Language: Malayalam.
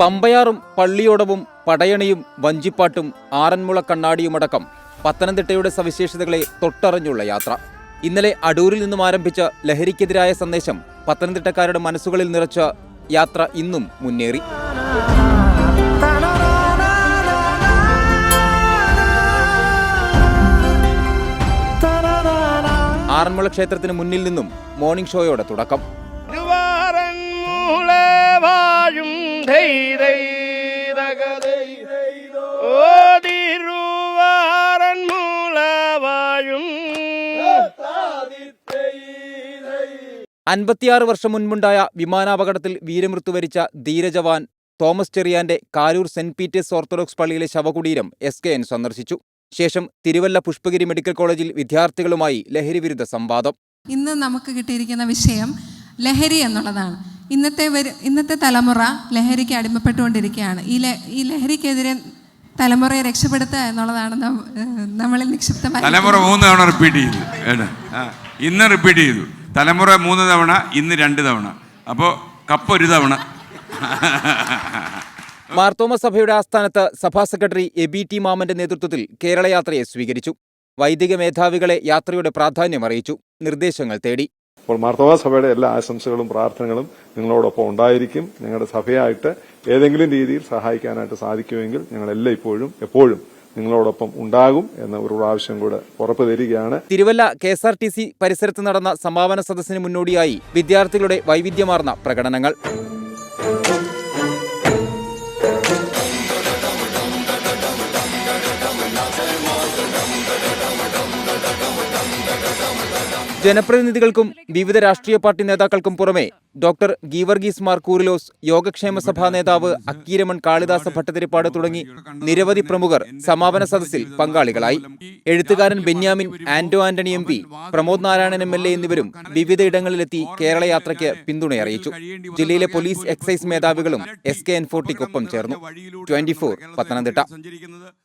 പമ്പയാറും പള്ളിയോടവും പടയണിയും വഞ്ചിപ്പാട്ടും ആറന്മുള കണ്ണാടിയുമടക്കം പത്തനംതിട്ടയുടെ സവിശേഷതകളെ തൊട്ടറിഞ്ഞുള്ള യാത്ര. ഇന്നലെ അടൂരിൽ നിന്നും ആരംഭിച്ച ലഹരിക്കെതിരായ സന്ദേശം പത്തനംതിട്ടക്കാരുടെ മനസ്സുകളിൽ നിറച്ച യാത്ര ഇന്നും മുന്നേറി. ആറന്മുള ക്ഷേത്രത്തിന് മുന്നിൽ നിന്നും മോർണിംഗ് ഷോയോടെ തുടക്കം. അൻപത്തിയാറ് വർഷം മുൻപുണ്ടായ വിമാനാപകടത്തിൽ വീരമൃത്യു വരിച്ച ധീരജവാൻ തോമസ് ചെറിയാന്റെ കാരൂർ സെന്റ് പീറ്റേഴ്സ് ഓർത്തഡോക്സ് പള്ളിയിലെ ശവകുടീരം SKN സന്ദർശിച്ചു. ശേഷം തിരുവല്ല പുഷ്പഗിരി മെഡിക്കൽ കോളേജിൽ വിദ്യാർത്ഥികളുമായി ലഹരിവിരുദ്ധ സംവാദം. ഇന്ന് നമുക്ക് കിട്ടിയിരിക്കുന്ന വിഷയം ലഹരി എന്നുള്ളതാണ്. ഇന്നത്തെ തലമുറ ലഹരിക്ക് അടിമപ്പെട്ടുകൊണ്ടിരിക്കുകയാണ്. ഈ ലഹരിക്കെതിരെ തലമുറയെ രക്ഷപ്പെടുത്തുക എന്നുള്ളതാണ് നമ്മളിൽ നിക്ഷിപ്തമായി. തലമുറ 3 തവണ റിപ്പീറ്റ് ചെയ്തു, ഇന്ന് റിപ്പീറ്റ് ചെയ്തു. തലമുറ 3 തവണ, ഇന്ന് 2 തവണ. അപ്പോൾ കപ്പ് 1 തവണ. മാർത്തോമ സഭയുടെ ആസ്ഥാനത്ത് സഭാ സെക്രട്ടറി എബി മാമന്റെ നേതൃത്വത്തിൽ കേരളയാത്രയെ സ്വീകരിച്ചു. വൈദിക മേധാവികളെ യാത്രയുടെ പ്രാധാന്യം അറിയിച്ചു, നിർദ്ദേശങ്ങൾ തേടി. അപ്പോൾ മാർത്തോമ സഭയുടെ എല്ലാ ആശംസകളും പ്രാർത്ഥനകളും നിങ്ങളോടൊപ്പം ഉണ്ടായിരിക്കും. നിങ്ങളുടെ സഭയായിട്ട് ഏതെങ്കിലും രീതിയിൽ സഹായിക്കാനായിട്ട് സാധിക്കുമെങ്കിൽ ഞങ്ങളെല്ലാം എപ്പോഴും നിങ്ങളോടൊപ്പം ഉണ്ടാകും എന്ന ഒരു പ്രാവശ്യം കൂടെ ഉറപ്പ് തരികയാണ്. തിരുവല്ല KSRTC പരിസരത്ത് നടന്ന സമാപന സദസ്സിന് മുന്നോടിയായി വിദ്യാർത്ഥികളുടെ വൈവിധ്യമാർന്ന പ്രകടനങ്ങൾ. ജനപ്രതിനിധികൾക്കും വിവിധ രാഷ്ട്രീയ പാർട്ടി നേതാക്കൾക്കും പുറമെ ഡോക്ടർ ഗീവർഗീസ് മാർ കൂറിലോസ്, യോഗക്ഷേമ സഭാ നേതാവ് അക്കീരമൺ കാളിദാസ ഭട്ടതിരിപ്പാട് തുടങ്ങി നിരവധി പ്രമുഖർ സമാപന സദസ്സിൽ പങ്കാളികളായി. എഴുത്തുകാരൻ ബെന്യാമിൻ, ആന്റണി MP, പ്രമോദ് നാരായണൻ MLA എന്നിവരും വിവിധയിടങ്ങളിലെത്തി കേരളയാത്രയ്ക്ക് പിന്തുണയറിയിച്ചു. ജില്ലയിലെ പോലീസ് എക്സൈസ് മേധാവികളും SKN40 ചേർന്നു. 24 പത്തനംതിട്ട.